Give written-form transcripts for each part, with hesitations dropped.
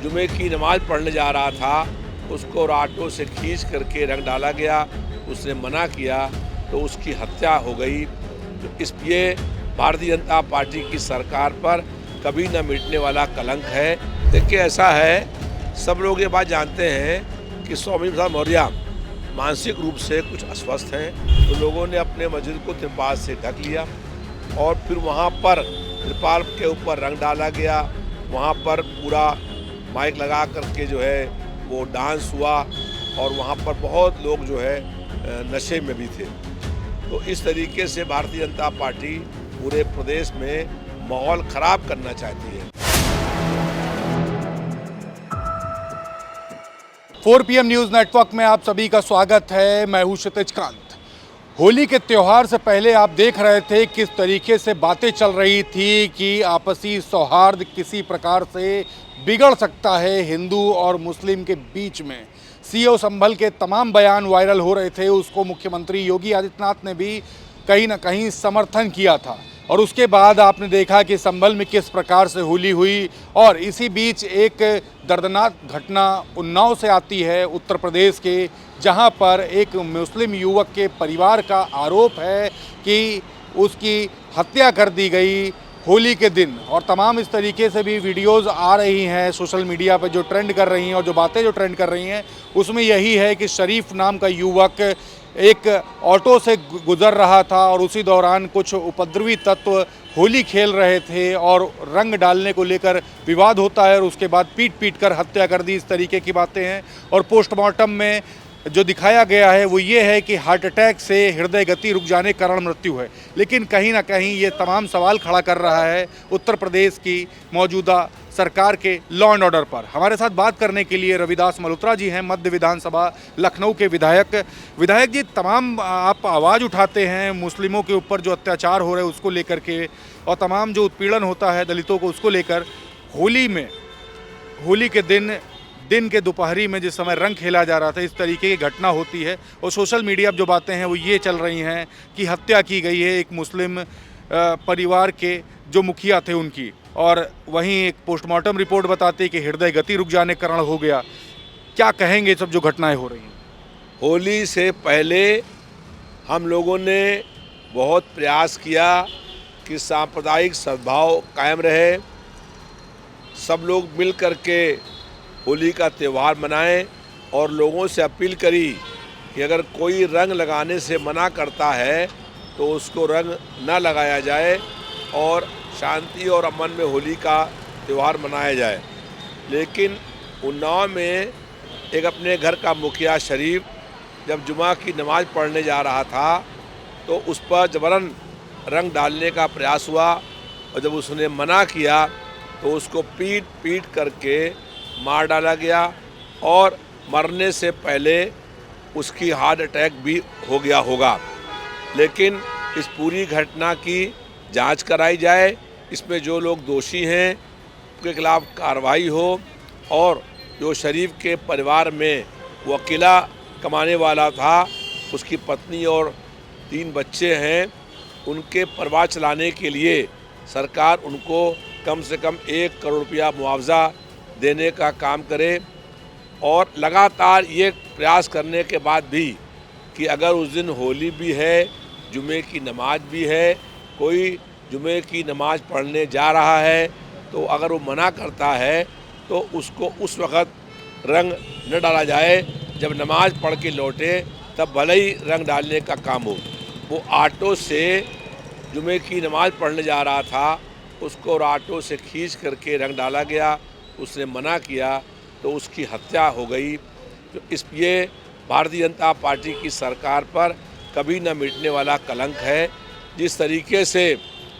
जुमे की नमाज पढ़ने जा रहा था, उसको ऑटो से खींच करके रंग डाला गया। उसने मना किया तो उसकी हत्या हो गई। तो ये भारतीय जनता पार्टी की सरकार पर कभी न मिटने वाला कलंक है। देखिए, ऐसा है, सब लोग ये बात जानते हैं कि स्वामी प्रसाद मौर्य मानसिक रूप से कुछ अस्वस्थ हैं। तो लोगों ने अपने मस्जिद को तिरपाल से ढक लिया और फिर वहाँ पर तिरपाल के ऊपर रंग डाला गया। वहाँ पर पूरा माइक लगा करके जो है वो डांस हुआ और वहाँ पर बहुत लोग जो है नशे में भी थे। तो इस तरीके से भारतीय जनता पार्टी पूरे प्रदेश में माहौल खराब करना चाहती है। 4 PM न्यूज़ नेटवर्क में आप सभी का स्वागत है। मैं हूं क्षितिज कांत। होली के त्यौहार से पहले आप देख रहे थे किस तरीके से बातें चल रही थी कि आपसी सौहार्द किसी प्रकार से बिगड़ सकता है हिंदू और मुस्लिम के बीच में। सीओ संभल के तमाम बयान वायरल हो रहे थे, उसको मुख्यमंत्री योगी आदित्यनाथ ने भी कहीं ना कहीं समर्थन किया था। और उसके बाद आपने देखा कि संभल में किस प्रकार से होली हुई। और इसी बीच एक दर्दनाक घटना उन्नाव से आती है, उत्तर प्रदेश के, जहां पर एक मुस्लिम युवक के परिवार का आरोप है कि उसकी हत्या कर दी गई होली के दिन। और तमाम इस तरीके से भी वीडियोज़ आ रही हैं सोशल मीडिया पर जो ट्रेंड कर रही हैं, और जो बातें जो ट्रेंड कर रही हैं उसमें यही है कि शरीफ नाम का युवक एक ऑटो से गुजर रहा था और उसी दौरान कुछ उपद्रवी तत्व होली खेल रहे थे और रंग डालने को लेकर विवाद होता है और उसके बाद पीट कर हत्या कर दी। इस तरीके की बातें हैं। और पोस्टमार्टम में जो दिखाया गया है वो ये है कि हार्ट अटैक से हृदय गति रुक जाने के कारण मृत्यु है। लेकिन कहीं ना कहीं ये तमाम सवाल खड़ा कर रहा है उत्तर प्रदेश की मौजूदा सरकार के लॉ एंड ऑर्डर पर। हमारे साथ बात करने के लिए रविदास मल्होत्रा जी हैं, मध्य विधानसभा लखनऊ के विधायक। विधायक जी, तमाम आप आवाज़ उठाते हैं मुस्लिमों के ऊपर जो अत्याचार हो रहे हैं उसको लेकर के, और तमाम जो उत्पीड़न होता है दलितों को उसको लेकर। होली में, होली के दिन के दोपहरी में जिस समय रंग खेला जा रहा था, इस तरीके की घटना होती है और सोशल मीडिया पर जो बातें हैं वो ये चल रही हैं कि हत्या की गई है एक मुस्लिम परिवार के जो मुखिया थे उनकी। और वहीं एक पोस्टमार्टम रिपोर्ट बताती है कि हृदय गति रुक जाने के कारण हो गया। क्या कहेंगे सब जो घटनाएं हो रही हैं? होली से पहले हम लोगों ने बहुत प्रयास किया कि सांप्रदायिक सद्भाव कायम रहे, सब लोग मिल कर के होली का त्यौहार मनाएं और लोगों से अपील करी कि अगर कोई रंग लगाने से मना करता है तो उसको रंग न लगाया जाए और शांति और अमन में होली का त्यौहार मनाया जाए। लेकिन उन्नाव में एक अपने घर का मुखिया शरीफ जब जुमा की नमाज़ पढ़ने जा रहा था तो उस पर जबरन रंग डालने का प्रयास हुआ और जब उसने मना किया तो उसको पीट करके मार डाला गया और मरने से पहले उसकी हार्ट अटैक भी हो गया होगा। लेकिन इस पूरी घटना की जांच कराई जाए, इसमें जो लोग दोषी हैं उनके खिलाफ कार्रवाई हो और जो शरीफ के परिवार में वो अकेला कमाने वाला था, उसकी पत्नी और 3 बच्चे हैं, उनके परिवार चलाने के लिए सरकार उनको कम से कम 1 करोड़ रुपया मुआवजा देने का काम करे। और लगातार ये प्रयास करने के बाद भी कि अगर उस दिन होली भी है, जुमे की नमाज भी है, कोई जुमे की नमाज पढ़ने जा रहा है तो अगर वो मना करता है तो उसको उस वक़्त रंग न डाला जाए जब नमाज पढ़ के लौटे, तब भले ही रंग डालने का काम हो। वो ऑटो से जुमे की नमाज पढ़ने जा रहा था, उसको ऑटो से खींच करके रंग डाला गया। उसने मना किया तो उसकी हत्या हो गई। तो ये भारतीय जनता पार्टी की सरकार पर कभी न मिटने वाला कलंक है। जिस तरीके से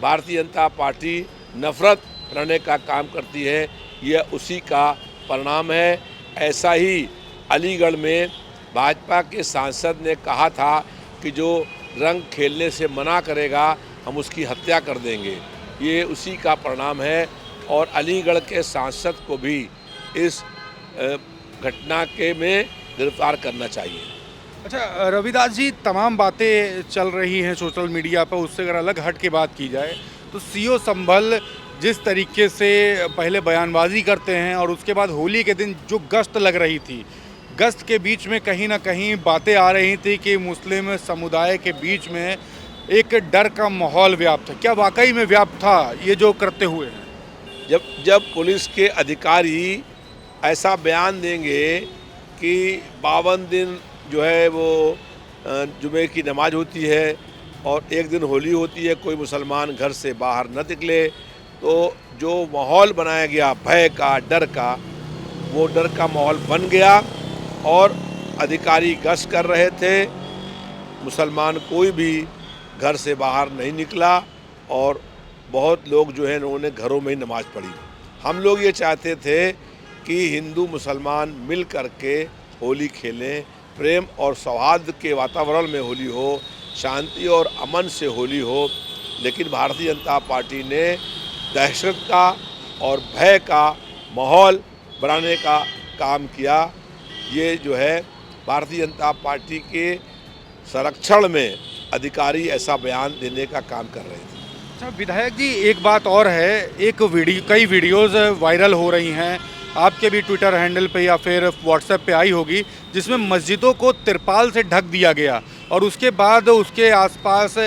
भारतीय जनता पार्टी नफरत फैलाने का काम करती है, यह उसी का परिणाम है। ऐसा ही अलीगढ़ में भाजपा के सांसद ने कहा था कि जो रंग खेलने से मना करेगा हम उसकी हत्या कर देंगे। ये उसी का परिणाम है और अलीगढ़ के सांसद को भी इस घटना के में गिरफ्तार करना चाहिए। अच्छा रविदास जी, तमाम बातें चल रही हैं सोशल मीडिया पर, उससे अगर अलग हट के बात की जाए तो सीओ संभल जिस तरीके से पहले बयानबाजी करते हैं और उसके बाद होली के दिन जो गश्त लग रही थी, गश्त के बीच में कहीं ना कहीं बातें आ रही थी कि मुस्लिम समुदाय के बीच में एक डर का माहौल व्याप्त है। क्या वाकई में व्याप्त था ये जो करते हुए हैं? जब जब पुलिस के अधिकारी ऐसा बयान देंगे कि 52 दिन जो है वो जुमे की नमाज होती है और एक दिन होली होती है, कोई मुसलमान घर से बाहर न निकले, तो जो माहौल बनाया गया भय का, डर का, वो डर का माहौल बन गया और अधिकारी गश्त कर रहे थे। मुसलमान कोई भी घर से बाहर नहीं निकला और बहुत लोग जो है उन्होंने घरों में ही नमाज पढ़ी। हम लोग ये चाहते थे कि हिंदू मुसलमान मिल कर के होली खेलें, प्रेम और सौहार्द के वातावरण में होली हो, शांति और अमन से होली हो, लेकिन भारतीय जनता पार्टी ने दहशत का और भय का माहौल बनाने का काम किया। ये जो है भारतीय जनता पार्टी के संरक्षण में अधिकारी ऐसा बयान देने का काम कर रहे थे। अच्छा विधायक जी, एक बात और है, कई वीडियोज़ वायरल हो रही हैं, आपके भी ट्विटर हैंडल पे या फिर व्हाट्सएप पे आई होगी, जिसमें मस्जिदों को तिरपाल से ढक दिया गया और उसके बाद उसके आसपास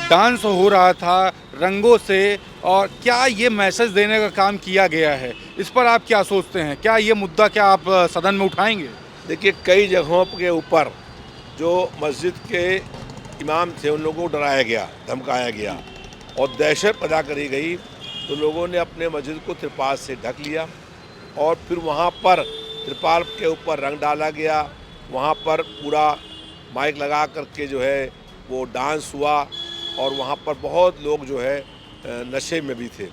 डांस हो रहा था रंगों से। और क्या ये मैसेज देने का काम किया गया है? इस पर आप क्या सोचते हैं? क्या ये मुद्दा क्या आप सदन में उठाएंगे? देखिए, कई जगहों के ऊपर जो मस्जिद के इमाम थे उन लोगों को डराया गया, धमकाया गया और दहशत पैदा करी गई, तो लोगों ने अपने मस्जिद को तिरपाल से ढक लिया और फिर वहाँ पर तिरपाल के ऊपर रंग डाला गया। वहाँ पर पूरा माइक लगा करके जो है वो डांस हुआ और वहाँ पर बहुत लोग जो है नशे में भी थे।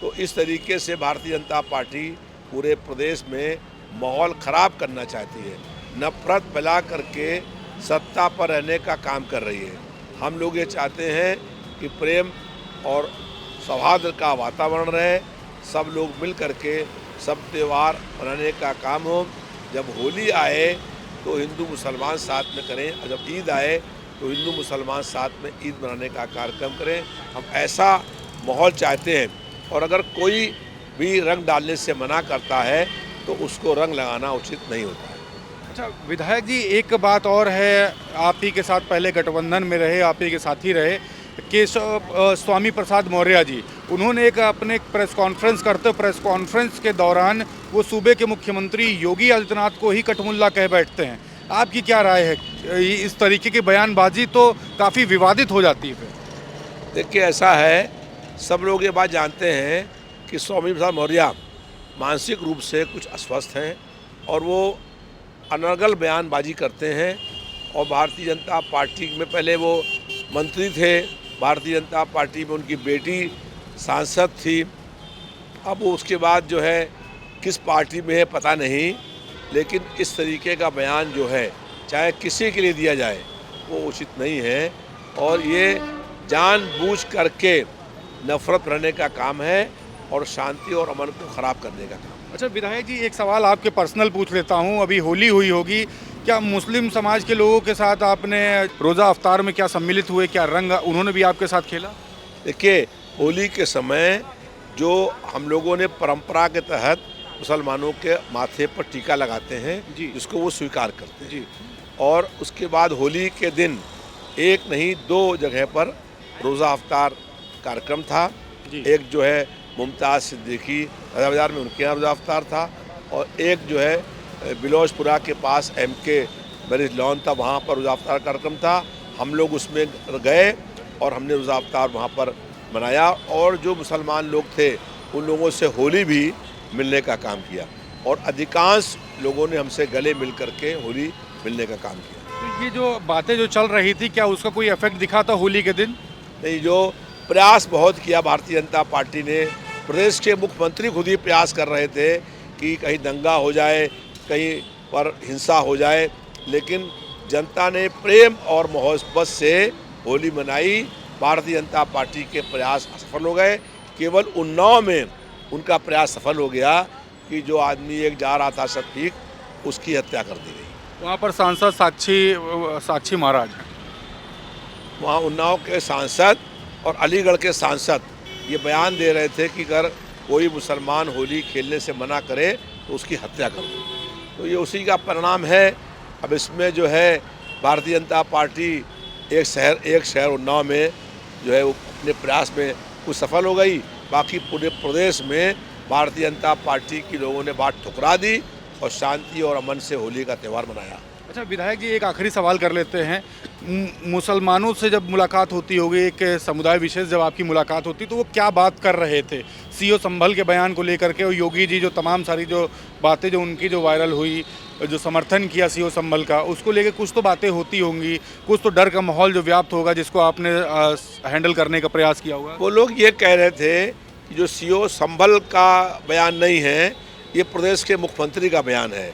तो इस तरीके से भारतीय जनता पार्टी पूरे प्रदेश में माहौल ख़राब करना चाहती है, नफरत फैला करके सत्ता पर रहने का काम कर रही है। हम लोग ये चाहते हैं कि प्रेम और सौहार्द का वातावरण रहे, सब लोग मिल करके सब त्यौहार मनाने का काम हो। जब होली आए तो हिंदू मुसलमान साथ में करें और जब ईद आए तो हिंदू मुसलमान साथ में ईद मनाने का कार्यक्रम करें। हम ऐसा माहौल चाहते हैं और अगर कोई भी रंग डालने से मना करता है तो उसको रंग लगाना उचित नहीं होता है। अच्छा विधायक जी, एक बात और है, आप ही के साथ पहले गठबंधन में रहे, आप ही के साथ ही रहे, केशव स्वामी प्रसाद मौर्य जी, उन्होंने अपने प्रेस कॉन्फ्रेंस के दौरान वो सूबे के मुख्यमंत्री योगी आदित्यनाथ को ही कठमुल्ला कह बैठते हैं। आपकी क्या राय है? इस तरीके की बयानबाजी तो काफ़ी विवादित हो जाती है फिर। देखिए, ऐसा है, सब लोग ये बात जानते हैं कि स्वामी प्रसाद मौर्य मानसिक रूप से कुछ अस्वस्थ हैं और वो अनर्गल बयानबाजी करते हैं। और भारतीय जनता पार्टी में पहले वो मंत्री थे, भारतीय जनता पार्टी में उनकी बेटी सांसद थी, अब वो उसके बाद जो है किस पार्टी में है पता नहीं, लेकिन इस तरीके का बयान जो है चाहे किसी के लिए दिया जाए वो उचित नहीं है और ये जानबूझ करके नफरत रहने का काम है और शांति और अमन को ख़राब करने का काम। अच्छा विधायक जी, एक सवाल आपके पर्सनल पूछ लेता हूँ, अभी होली हुई होगी, क्या मुस्लिम समाज के लोगों के साथ आपने रोज़ा अफ्तार में क्या सम्मिलित हुए? क्या रंग उन्होंने भी आपके साथ खेला? देखिए, होली के समय जो हम लोगों ने परंपरा के तहत मुसलमानों के माथे पर टीका लगाते हैं जी, जिसको वो स्वीकार करते हैं जी, और उसके बाद होली के दिन एक नहीं 2 जगह पर रोज़ा अफ्तार कार्यक्रम था। जी। एक जो है मुमताज़ सिद्दीकी राजा बाज़ार में, उनके यहाँ रोज़ा अफ्तार था और एक जो है बिलोचपुरा के पास MK मैरिज लॉन था, वहाँ पर रोज़ा अफ्तार कार्यक्रम था। हम लोग उसमें गए और हमने रोज़ा अफ्तार वहाँ पर मनाया और जो मुसलमान लोग थे उन लोगों से होली भी मिलने का काम किया और अधिकांश लोगों ने हमसे गले मिल करके होली मिलने का काम किया। तो ये जो बातें जो चल रही थी, क्या उसका कोई इफेक्ट दिखा था होली के दिन? नहीं, जो प्रयास बहुत किया भारतीय जनता पार्टी ने, प्रदेश के मुख्यमंत्री खुद ही प्रयास कर रहे थे कि कहीं दंगा हो जाए, कहीं पर हिंसा हो जाए, लेकिन जनता ने प्रेम और मोहब्बत से होली मनाई। भारतीय जनता पार्टी के प्रयास असफल हो गए। केवल उन्नाव में उनका प्रयास सफल हो गया कि जो आदमी एक जा रहा था शफीक, उसकी हत्या कर दी गई। वहाँ पर सांसद साक्षी महाराज, वहाँ उन्नाव के सांसद और अलीगढ़ के सांसद ये बयान दे रहे थे कि अगर कोई मुसलमान होली खेलने से मना करे तो उसकी हत्या कर दो। तो ये उसी का परिणाम है। अब इसमें जो है भारतीय जनता पार्टी एक शहर उन्नाव में जो है वो अपने प्रयास में कुछ सफल हो गई, बाकी पूरे प्रदेश में भारतीय जनता पार्टी के लोगों ने बात ठुकरा दी और शांति और अमन से होली का त्यौहार मनाया। अच्छा विधायक जी, एक आखिरी सवाल कर लेते हैं। मुसलमानों से जब मुलाकात होती होगी, एक समुदाय विशेष जब आपकी मुलाकात होती तो वो क्या बात कर रहे थे सीओ संभल के बयान को लेकर के, और योगी जी जो तमाम सारी जो बातें जो उनकी जो वायरल हुई, जो समर्थन किया सीओ संभल का, उसको लेकर कुछ तो बातें होती होंगी, कुछ तो डर का माहौल जो व्याप्त होगा जिसको आपने हैंडल करने का प्रयास किया होगा। वो लोग ये कह रहे थे कि जो सीओ संभल का बयान नहीं है, ये प्रदेश के मुख्यमंत्री का बयान है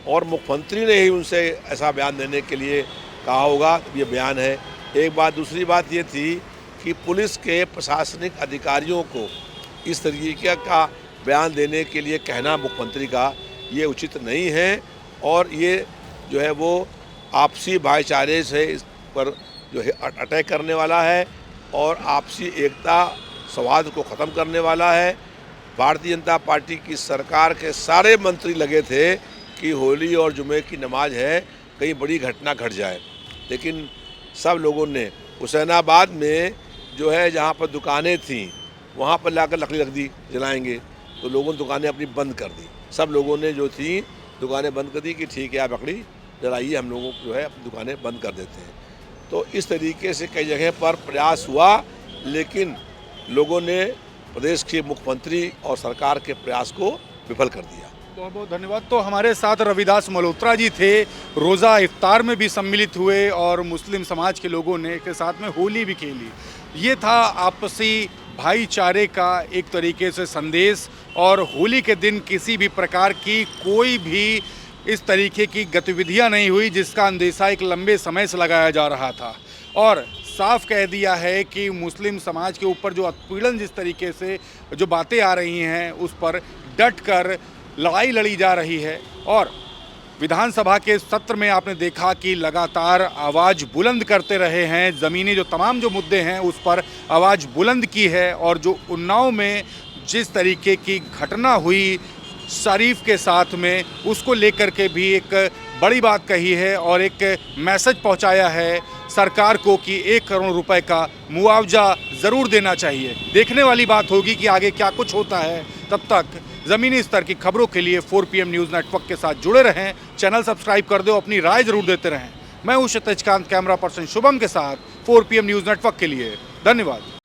और मुख्यमंत्री ने ही उनसे ऐसा बयान देने के लिए कहा होगा, तो ये बयान है। एक बात, दूसरी बात ये थी कि पुलिस के प्रशासनिक अधिकारियों को इस तरीके का बयान देने के लिए कहना मुख्यमंत्री का ये उचित नहीं है और ये जो है वो आपसी भाईचारे से इस पर जो है अटैक करने वाला है और आपसी एकता सौहार्द को ख़त्म करने वाला है। भारतीय जनता पार्टी की सरकार के सारे मंत्री लगे थे कि होली और जुमे की नमाज है, कहीं बड़ी घटना घट जाए, लेकिन सब लोगों ने हुसैनाबाद में जो है जहाँ पर दुकानें थीं वहाँ पर लाकर लकड़ी रख दी जलाएंगे, तो लोगों ने दुकानें अपनी बंद कर दी। सब लोगों ने जो थी दुकानें बंद कर दी कि ठीक है आप लकड़ी जलाइए, हम लोगों को जो है अपनी दुकानें बंद कर देते हैं। तो इस तरीके से कई जगह पर प्रयास हुआ, लेकिन लोगों ने प्रदेश के मुख्यमंत्री और सरकार के प्रयास को विफल कर दिया। बहुत बहुत धन्यवाद। तो हमारे साथ रविदास मल्होत्रा जी थे, रोज़ा इफ्तार में भी सम्मिलित हुए और मुस्लिम समाज के लोगों ने के साथ में होली भी खेली। ये था आपसी भाईचारे का एक तरीके से संदेश, और होली के दिन किसी भी प्रकार की कोई भी इस तरीके की गतिविधियां नहीं हुई जिसका अंदेशा एक लंबे समय से लगाया जा रहा था, और साफ कह दिया है कि मुस्लिम समाज के ऊपर जो उत्पीड़न जिस तरीके से जो बातें आ रही हैं उस पर डट कर लड़ाई लड़ी जा रही है। और विधानसभा के सत्र में आपने देखा कि लगातार आवाज़ बुलंद करते रहे हैं, ज़मीनी जो तमाम जो मुद्दे हैं उस पर आवाज़ बुलंद की है, और जो उन्नाव में जिस तरीके की घटना हुई शरीफ के साथ में, उसको लेकर के भी एक बड़ी बात कही है और एक मैसेज पहुंचाया है सरकार को कि 1 करोड़ रुपए का मुआवजा ज़रूर देना चाहिए। देखने वाली बात होगी कि आगे क्या कुछ होता है। तब तक ज़मीनी स्तर की खबरों के लिए 4PM न्यूज़ नेटवर्क के साथ जुड़े रहें, चैनल सब्सक्राइब कर दो, अपनी राय ज़रूर देते रहें। मैं हूं क्षितिज कांत, कैमरा पर्सन शुभम के साथ 4PM न्यूज़ नेटवर्क के लिए। धन्यवाद।